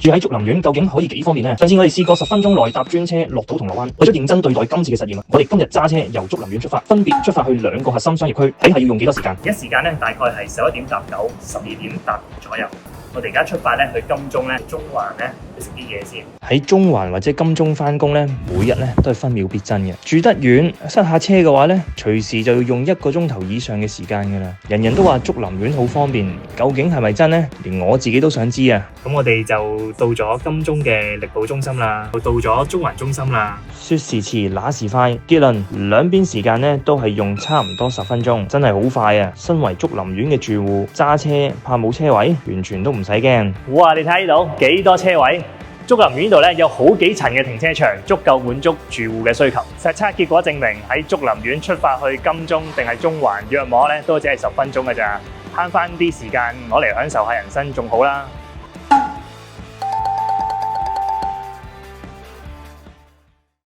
住喺竹林苑究竟可以幾方便呢？上次我哋試過10分鐘內搭專車落到銅鑼灣，為咗認真對待今次嘅實驗，我哋今日揸車由竹林苑出發，分別出發去2個核心商業區，睇下要用幾多時間。而家時間咧大概係11點搭9、12點搭左右。我哋而家出發咧去金鐘咧、中環咧去食啲嘢先。喺中環或者金鐘返工咧，每日咧都係分秒必爭嘅。住得遠，塞下車嘅話咧，隨時就要用1個鐘頭以上嘅時間㗎啦。人人都話竹林苑好方便，究竟係咪真呢？連我自己都想知啊！咁我哋就到咗金鐘嘅力寶中心啦，到咗中環中心啦。說時遲，那時快，結論兩邊時間咧都係用差唔多10分鐘，真係好快啊！身為竹林苑嘅住戶，揸車怕冇車位，完全都唔使驚。哇！你睇到幾多車位？竹林苑呢度咧有好幾層嘅停車場，足夠滿足住戶嘅需求。實測結果證明喺竹林苑出發去金鐘定係中環約莫咧都只係10分鐘㗎咋，慳翻啲時間攞嚟享受下人生仲好啦。